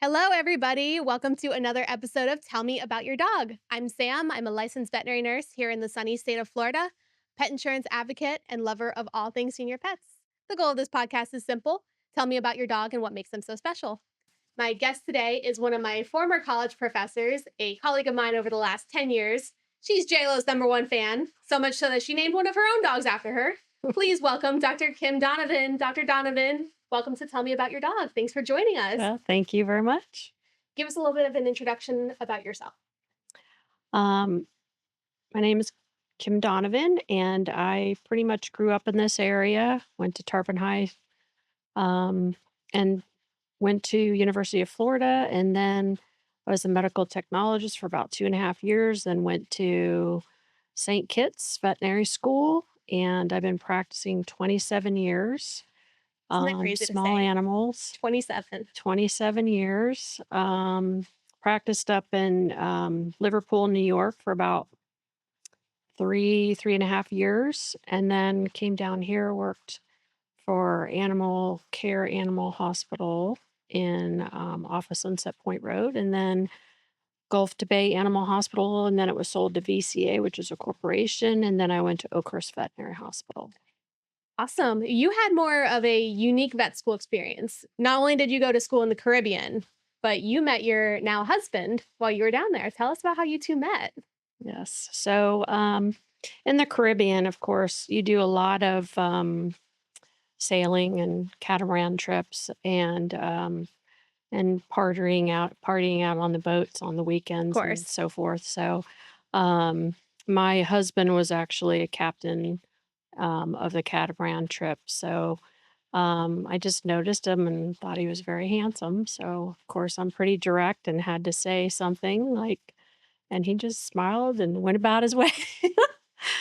Hello, everybody. Welcome to another episode of Tell Me About Your Dog. I'm Sam. I'm a licensed veterinary nurse here in the sunny state of Florida, pet insurance advocate, and lover of all things senior pets. The goal of this podcast is simple: tell me about your dog and what makes them so special. My guest today is one of my former college professors, a colleague of mine over the last 10 years. She's JLo's number one fan, so much so that she named one of her own dogs after her. Please welcome Dr. Kim Donovan. Dr. Donovan, welcome to Tell Me About Your Dog. Thanks for joining us. Well, thank you very much. Give us a little bit of an introduction about yourself. Um, my name is Kim Donovan, and I pretty much grew up in this area. Went to Tarpon High, um, and went to University of Florida, and then I was a medical technologist for about 2.5 years. Then went to St. Kitts Veterinary School, and I've been practicing 27 years. Isn't that crazy to Small say? animals. 27. 27 years. Practiced up in Liverpool, New York for about 3.5 years, and then came down here, worked for Animal Care Animal Hospital in off of Sunset Point Road, and then Gulf to Bay Animal Hospital, and then it was sold to VCA, which is a corporation, and then I went to Oakhurst Veterinary Hospital. Awesome. You had more of a unique vet school experience. Not only did you go to school in the Caribbean, but you met your now husband while you were down there. Tell us about how you two met. Yes. So in the Caribbean, of course, you do a lot of sailing and catamaran trips and partying out on the boats on the Of weekends and course. so forth. So um, my husband was actually a captain of the catamaran trip. So I just noticed him and thought he was very handsome. So of course I'm pretty direct and had to say something like, and he just smiled and went about his way.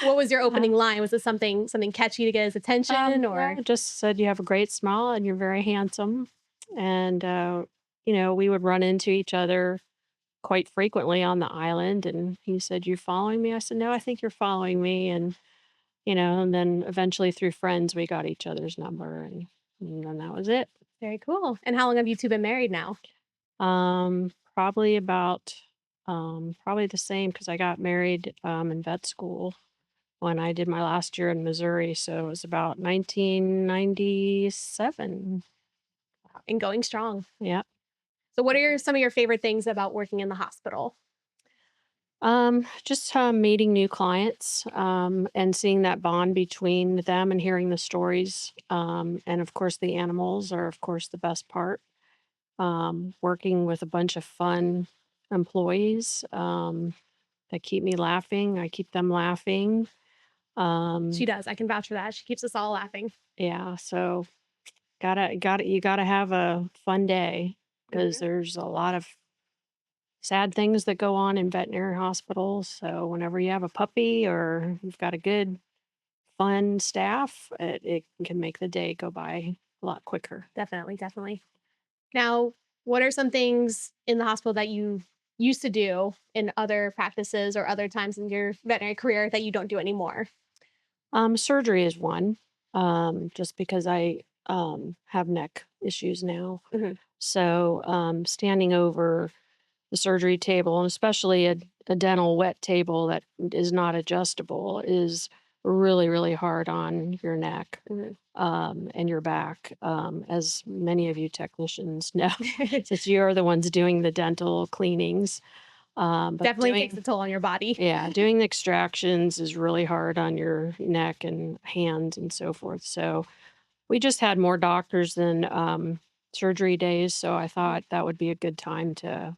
What was your Uh, opening line? Was it something catchy to get his attention yeah, or just said you have a great smile and you're very handsome. And we would run into each other quite frequently on the island. And he said, "You following me?" I said, "No, I think you're following me." And then eventually through friends, we got each other's number, and then that was it. very cool. And how long have you two been married now? Probably about, probably the same because I got married in vet school when I did my last year in Missouri. So it was about 1997. And going strong. Yeah. So what are some of your favorite things about working in the hospital? Just meeting new clients and seeing that bond between them and hearing the stories. And of course, the animals are, of course, the best part. Working with a bunch of fun employees that keep me laughing. I keep them laughing. She Um, does. I can vouch for that. She keeps us all laughing. yeah, so you gotta have a fun day because Mhm. there's a lot of sad things that go on in veterinary hospitals. So whenever you have a puppy or you've got a good, fun staff, it can make the day go by a lot quicker. Definitely, definitely. Now, what are some things in the hospital that you used to do in other practices or other times in your veterinary career that you don't do anymore? Surgery is one, just because I have neck issues now. Mhm. So standing over the surgery table, and especially a dental wet table that is not adjustable, is really, really hard on your neck Mhm. and your back, as many of you technicians know, since you're the ones doing the dental cleanings. But Definitely takes a toll on your body. yeah, doing the extractions is really hard on your neck and hands and so forth. So we just had more doctors than surgery days. So I thought that would be a good time to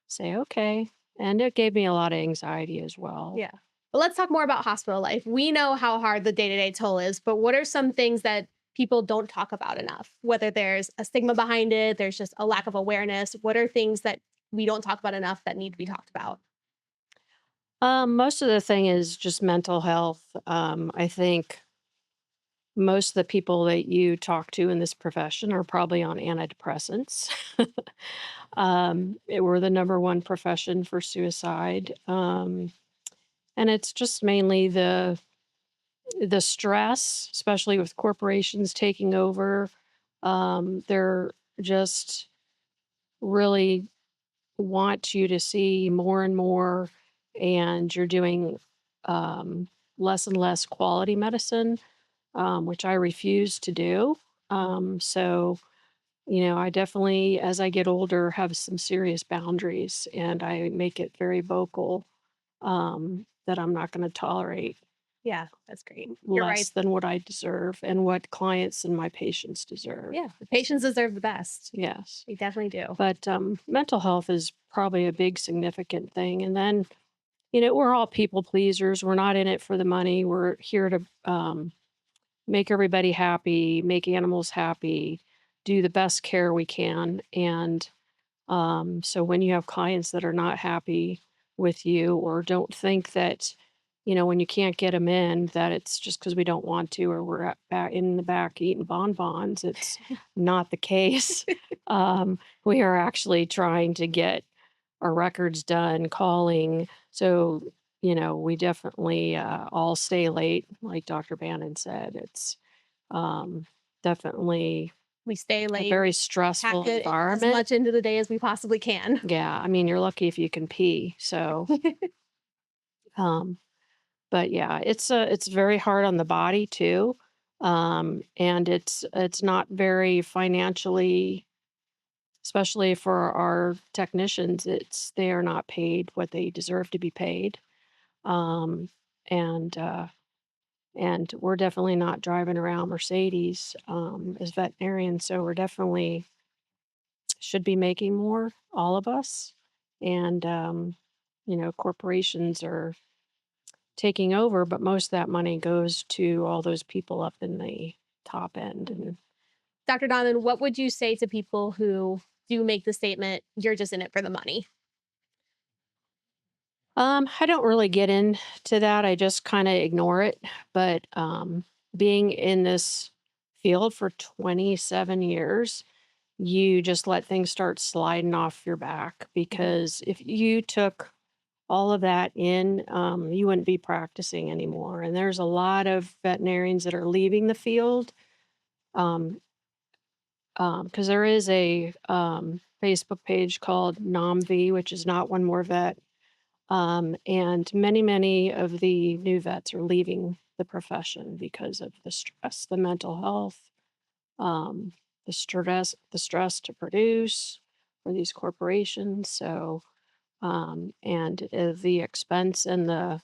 say, okay. And it gave me a lot of anxiety as well. Yeah. But let's talk more about hospital life. We know how hard the day-to-day toll is, but what are some things that people don't talk about enough? Whether there's a stigma behind it, there's just a lack of awareness. What are things that we don't talk about enough that need to be talked about? Most of the thing is just mental health. I think most of the people that you talk to in this profession are probably on antidepressants. We're the number one profession for suicide. And it's just mainly the stress, especially with corporations taking over. They're just really want you to see more and more, and you're doing um, less and less quality medicine, which I refuse to do. So, I definitely, as I get older, have some serious boundaries, and I make it very vocal that I'm not going to tolerate Yeah, that's great. You're right. less than what I deserve and what clients and my patients deserve. Yeah, the So, patients deserve the best. yes. They definitely do. But mental health is probably a big significant thing. And then, we're all people pleasers. We're not in it for the money. We're here to make everybody happy, make animals happy, do the best care we can. And so when you have clients that are not happy with you or don't think that, when you can't get them in, that it's just because we don't want to or we're back in the back eating bonbons, it's not the case. We are actually trying to get our records done, calling. So, we definitely all stay late, like Dr. Bannon said. It's um, definitely We stay a late, very pack stressful it as environment. much into the day as we possibly can. Yeah, I mean, you're lucky if you can pee. So, um, but yeah, it's very hard on the body too, and it's not very financially, especially for our technicians. They are not paid what they deserve to be paid, um, and and we're definitely not driving around Mercedes as veterinarians. So we're definitely should be making more, all of us, and corporations are taking over, but most of that money goes to all those people up in the top end. Mhm. And Dr. Donovan, what would you say to people who do make the statement, you're just in it for the money? I don't really get into that. I just kind of ignore it. But being in this field for 27 years, you just let things start sliding off your back Mhm. because if you took all of that in, you wouldn't be practicing anymore. And there's a lot of veterinarians that are leaving the field. Um, because there is a Facebook page called NomV, which is Not One More Vet. And many of the new vets are leaving the profession because of the stress, the mental health, um, the stress to produce for these corporations. So, and the expense and the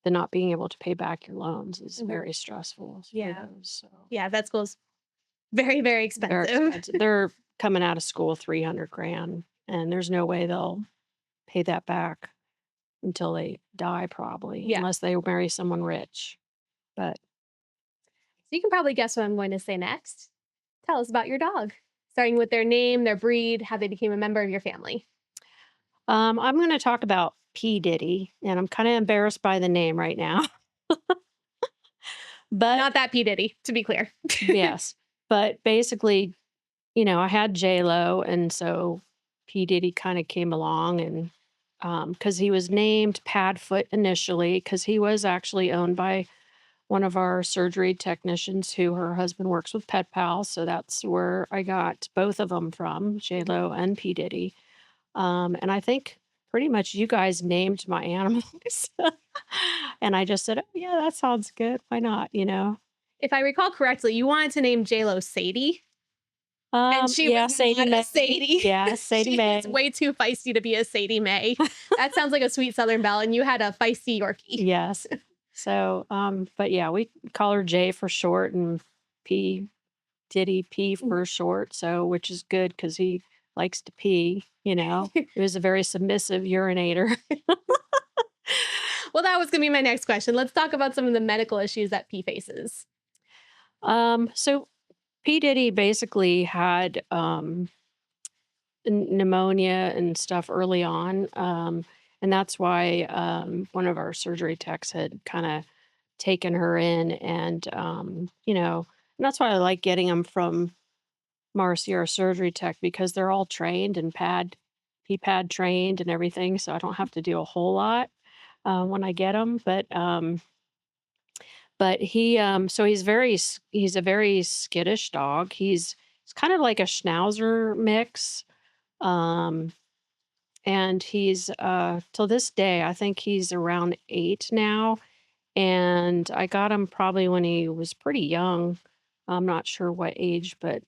not being able to pay back your loans is Mhm. very stressful for Yeah. those. So Yeah, vet school's very, very they're expensive. expensive. They're coming out of school 300 grand, and there's no way they'll pay that back until they die, probably, Yeah. unless they marry someone rich. But So you can probably guess what I'm going to say next. Tell us about your dog, starting with their name, their breed, how they became a member of your family. I'm going to talk about P. Diddy, and I'm kind of embarrassed by the name right now. But Not that P. Diddy, to be clear. yes, but basically, I had J Lo, and so P. Diddy kind of came along, and because he was named Padfoot initially, because he was actually owned by one of our surgery technicians who her husband works with Pet Pals. So that's where I got both of them from, J Mhm. Lo and P. Diddy. And I think pretty much you guys named my animals. And I just said, oh, yeah, that sounds good. Why not? If I recall correctly, you wanted to name JLo Sadie, and she was Yeah, Sadie not a Mae. Sadie. Yeah, Sadie She is Mae. way too feisty to be a Sadie Mae. That sounds like a sweet Southern belle, and you had a feisty Yorkie. Yes. So, but yeah, we call her J for short and P Diddy P for short. So, which is good because he likes to pee. He was a very submissive urinator. Well, that was going to be my next question. Let's talk about some of the medical issues that P faces. So P Diddy basically had pneumonia and stuff early on. And that's why one of our surgery techs had kind of taken her in. And that's why I like getting them from Marcy, our surgery tech, because they're all trained and PPAD trained and everything. So I don't have to do a whole lot when I get them. But so he's a very skittish dog. He's kind of like a Schnauzer mix. Um, and he's till this day, I think he's around 8 now. And I got him probably when he was pretty young. I'm not sure what age, but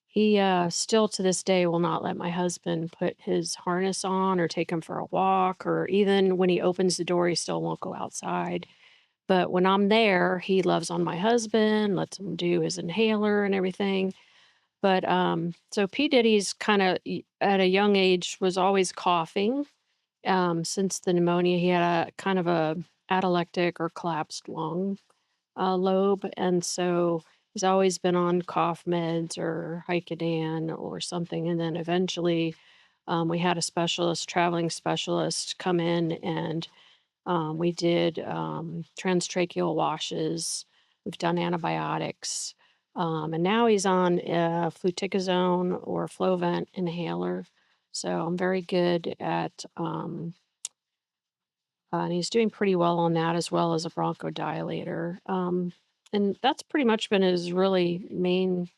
he still to this day will not let my husband put his harness on or take him for a walk, or even when he opens the door, he still won't go outside. But when I'm there, he loves on my husband, lets him do his inhaler and everything. But so P. Diddy's kind of at a young age was always coughing. Since the pneumonia, he had a kind of a atelectic or collapsed lung lobe, and so he's always been on cough meds or Vicodin or something. And then eventually, we had a specialist, traveling specialist, come in and we did transtracheal washes. We've done antibiotics. And now he's on fluticasone or Flovent inhaler. So I'm very good at, and he's doing pretty well on that as well as a bronchodilator. And that's pretty much been his really main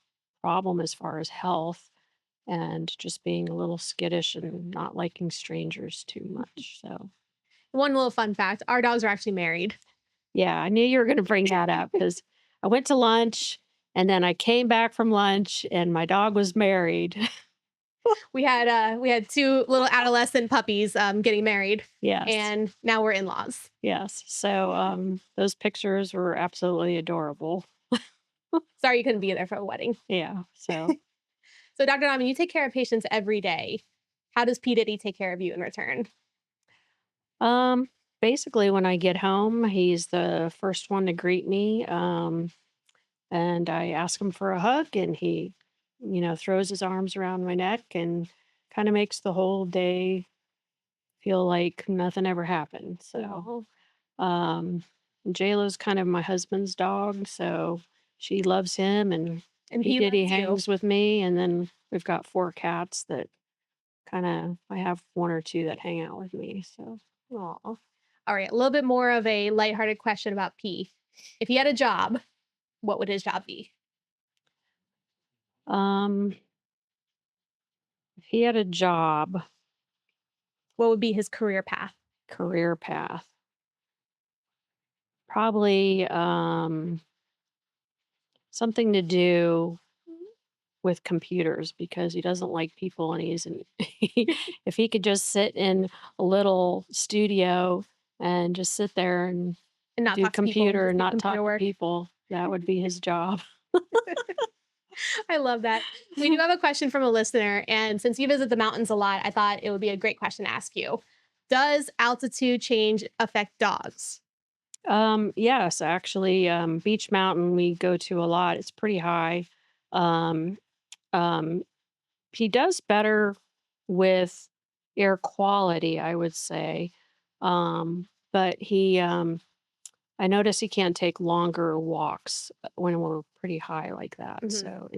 problem as far as health and just being a little skittish and not liking strangers too much. So. One little fun fact, our dogs are actually married. Yeah, I knew you were gonna bring that up because I went to lunch, and then I came back from lunch, and my dog was married. We had two little adolescent puppies getting married, Yes, and now we're in-laws. yes. So, those pictures were absolutely adorable. Sorry you couldn't be there for a wedding. Yeah, so, So, Dr. Nami, you take care of patients every day. How does P. Diddy take care of you in return? um, basically, when I get home, he's the first one to greet me, and I ask him for a hug, and he, throws his arms around my neck and kinda makes the whole day feel like nothing ever happened. So, um, JLo's kind of my husband's dog, so she loves him, and And P he Diddy loves you. hangs with me, and then we've got 4 cats that I have 1 or 2 that hang out with me. So, Aw. All right, a little bit more of a lighthearted question about P. If he had a job, what would his job be? um, if he had a job, What would be his career path? career path, probably something to do with computers because he doesn't like people and he's an if he could just sit in a little studio and just sit there and And not do talk to people, computer just and do not talk computer to work. people, that would be his job. I love that. We do have a question from a listener, and since you visit the mountains a lot, I thought it would be a great question to ask you. Does altitude change affect dogs? Yes, actually, Beach Mountain we go to a lot. It's pretty high. Um, um, he does better with air quality, I would say. But I notice he can't take longer walks when we're pretty high like that. Mhm. So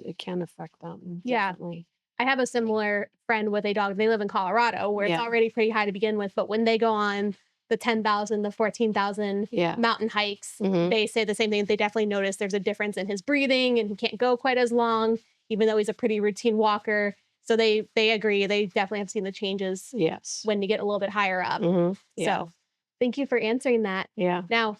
it can affect them Yeah. definitely. I have a similar friend with a dog. They live in Colorado where it's Yeah. already pretty high to begin with, but when they go on the 10,000, the 14,000 Yeah. mountain hikes, Hmm. they say the same thing. They definitely notice there's a difference in his breathing and he can't go quite as long, even though he's a pretty routine walker. So they agree. They definitely have seen the changes Yes. when you get a little bit higher up. Yeah. So thank you for answering that. Yeah. Now,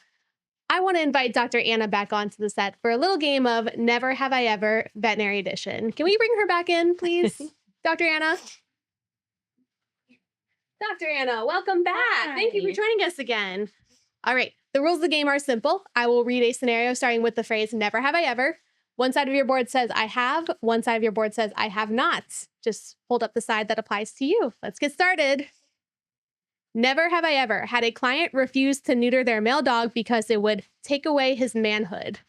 I want to invite Dr. Anna back onto the set for a little game of Never Have I Ever Veterinary Edition. Can we bring her back in, please? Dr. Anna? Dr. Anna, welcome back. Thank you for Hi. joining us again. All right. The rules of the game are simple. I will read a scenario starting with the phrase never have I ever. One side of your board says I have, one side of your board says I have not. Just hold up the side that applies to you. Let's get started. Never have I ever had a client refuse to neuter their male dog because it would take away his manhood.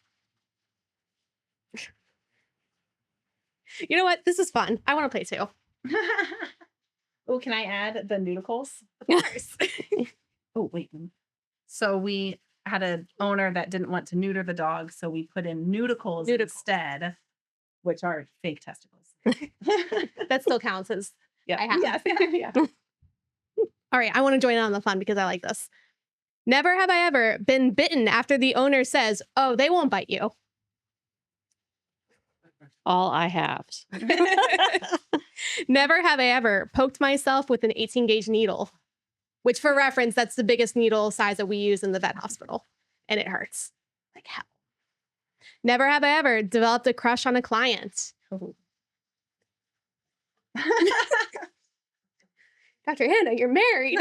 You know what? This is fun. I want to play too. Oh, can I add the nudicles? Of course. Oh, wait. So we had an owner that didn't want to neuter the dog, so we put in nudicles instead, which are fake testicles. That still counts as Yeah. I have. Yes. Yeah. All right. I want to join in on the fun because I like this. Never have I ever been bitten after the owner says, oh, they won't bite you. All I have. Never have I ever poked myself with an 18 gauge needle, which for reference, that's the biggest needle size that we use in the vet hospital. And it hurts like hell. Never have I ever developed a crush on a client. Oh. Dr. Hannah, you're married.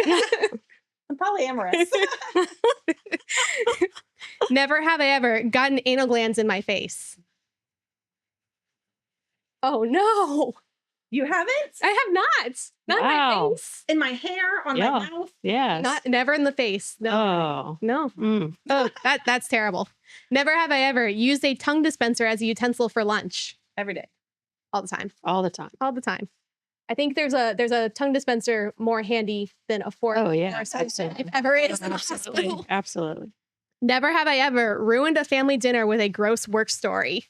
I'm polyamorous. Never have I ever gotten anal glands in my face. Oh no, You haven't? I have not. Not in Wow. my face. In my hair, on Yeah. my mouth. Yes. Never in the face. No. Oh. No. Mm. Oh, that's terrible. Never have I ever used a tongue dispenser as a utensil for lunch. Every day. All the time. All the time. All the time. I think there's a tongue dispenser more handy than a fork. Oh, yeah. Or a spoon Absolutely. if ever is. Absolutely. Absolutely. Never have I ever ruined a family dinner with a gross work story.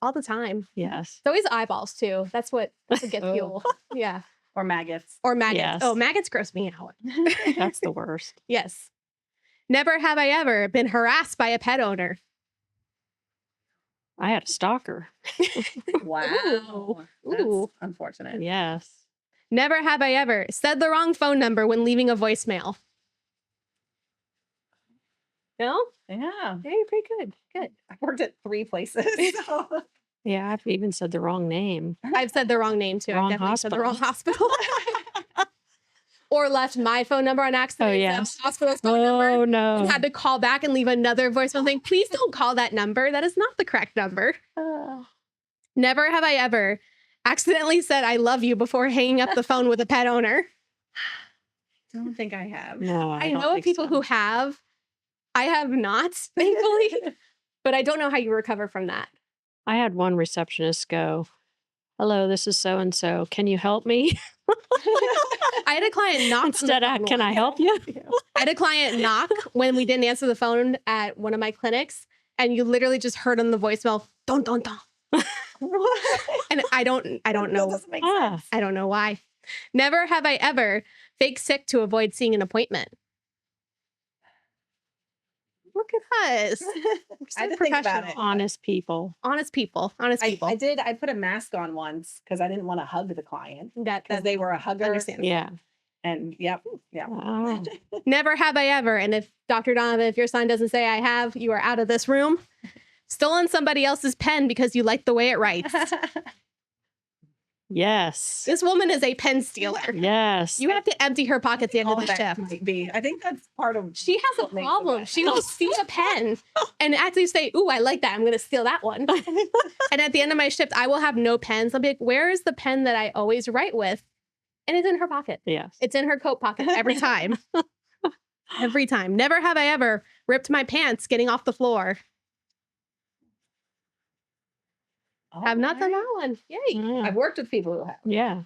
All the time. Yes. It's always eyeballs too. That's what gets Oh. fuel. Yeah. Or maggots. Or maggots. Yes. Oh, maggots gross me out. That's the worst. Yes. Never have I ever been harassed by a pet owner. I had a stalker. Wow. That's Ooh. unfortunate. Yes. Never have I ever said the wrong phone number when leaving a voicemail. No? Yeah. Yeah, you're pretty good. Good. I've worked at 3 places. So. Yeah. I've even said the wrong name. I've said the wrong name too. Wrong I've definitely said the hospital. wrong hospital. Or left my phone number on accident. Oh, instead of yes. the hospital's phone number. Oh, no. And had to call back and leave another voicemail saying, please don't call that number. That is not the correct number. Never have I ever accidentally said I love you before hanging up the phone with a pet owner. Don't think I have. No. I don't know of think people so. who have. I have not, thankfully. But I don't know how you recover from that. I had one receptionist go, "Hello, this is so and so. Can you help me?" I had a client knock. Instead on of, the "Can phone I once. help you?" I had a client knock when we didn't answer the phone at one of my clinics, and you literally just heard on the voicemail, "Don't." And I don't That know. doesn't make Ah. sense. I don't know why. Never have I ever fake sick to avoid seeing an appointment. Look at us. We're so I had to think about professional. it. Honest people. Honest people. Honest people. I did. I put a mask on once because I didn't want to hug the client That because they were a hugger. understandable. Yeah. And yeah. Oh. Never have I ever, and if Dr. Donovan, if your son doesn't say I have, you are out of this room. Stolen somebody else's pen because you like the way it writes. Yes. This woman is a pen stealer. Yes. You have to empty her pockets at the end All of the that shift. might be. I think that's part of. She has a what makes problem. it She will see a pen and actually say, "Ooh, I like that. I'm going to steal that one." And at the end of my shift, I will have no pens. I'll be like, "Where is the pen that I always write with?" And it's in her pocket. Yes. It's in her coat pocket every time. Every time. Never have I ever ripped my pants getting off the floor. Have not done that one. Yay. Yeah. I've worked with people who have. Yeah.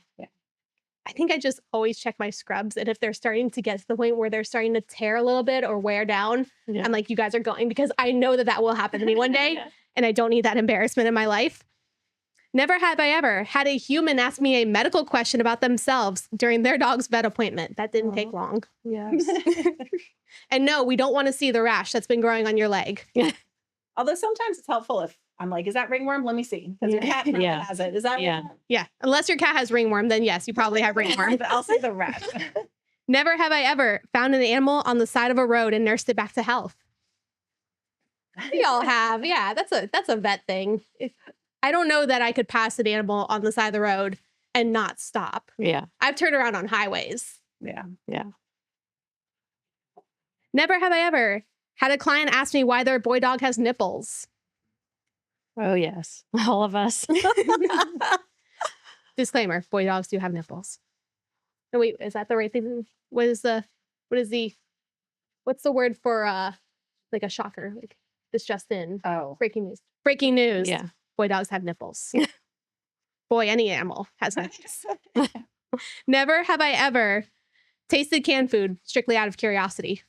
I think I just always check my scrubs. And if they're starting to get to the point where they're starting to tear a little bit or wear down, Yeah. I'm like, you guys are going, because I know that will happen to me one day. And I don't need that embarrassment in my life. Never have I ever had a human ask me a medical question about themselves during their dog's vet appointment. That didn't take long. Yes. And no, we don't want to see the rash that's been growing on your leg. Although sometimes it's helpful if I'm like, is that ringworm? Let me see. Because your cat probably Yeah. has it. Is that Yeah. ringworm? Yeah. Unless your cat has ringworm, then yes, you probably have ringworm. I'll say the rat. Never have I ever found an animal on the side of a road and nursed it back to health. We all have. Yeah, that's a vet thing. I don't know that I could pass an animal on the side of the road and not stop. Yeah. I've turned around on highways. Yeah. Yeah. Never have I ever had a client ask me why their boy dog has nipples. Oh, yes. All of us. Disclaimer, boy dogs do have nipples. No, wait, is that the right thing? What's the word for like a shocker? Like this just in. Oh. Breaking news. Breaking news. Yeah. Boy dogs have nipples. Boy, any animal has nipples. Never have I ever tasted canned food strictly out of curiosity.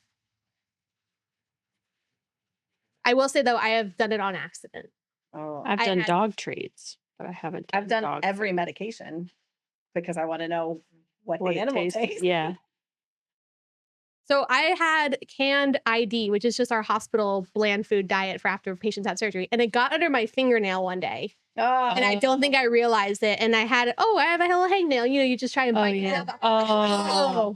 I will say though, I have done it on accident. Oh. I've I done had- dog treats, but I haven't I've done dog every medication because I want to know what what the it animal tastes. tastes. Yeah. So I had canned ID, which is just our hospital bland food diet for after patients have surgery. And it got under my fingernail one day. And I don't think I realized it. And I had, I have a little hangnail. You just try and Oh, bite yeah. it. Oh.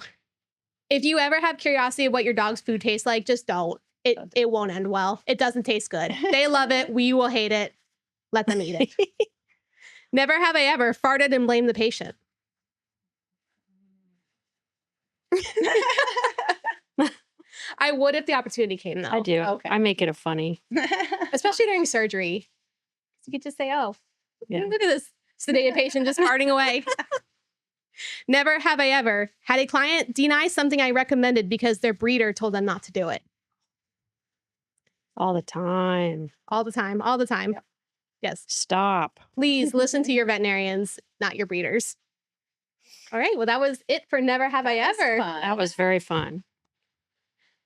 If you ever have curiosity of what your dog's food tastes like, just don't. It won't end well. It doesn't taste good. They love it. We will hate it. Let them eat it. Never have I ever farted and blamed the patient. I would if the opportunity came, though. I do. Okay. I make it a funny. Especially during surgery. You could just say, look Yeah. at this sedated patient just farting away. Never have I ever had a client deny something I recommended because their breeder told them not to do it. All the time. All the time. All the time. Yep. Yes. Stop. Please listen to your veterinarians, not your breeders. All right. Well, that was it for Never Have I Ever. That was very fun.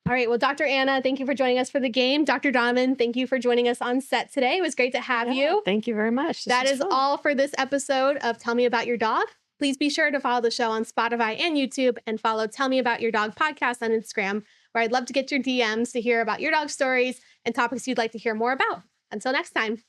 All right. Well, Dr. Anna, thank you for joining us for the game. Dr. Donovan, thank you for joining us on set today. It was great to have you. Thank you very much. That is all for this episode of Tell Me About Your Dog. Please be sure to follow the show on Spotify and YouTube, and follow Tell Me About Your Dog podcast on Instagram, where I'd love to get your DMs to hear about your dog stories and topics you'd like to hear more about. Until next time.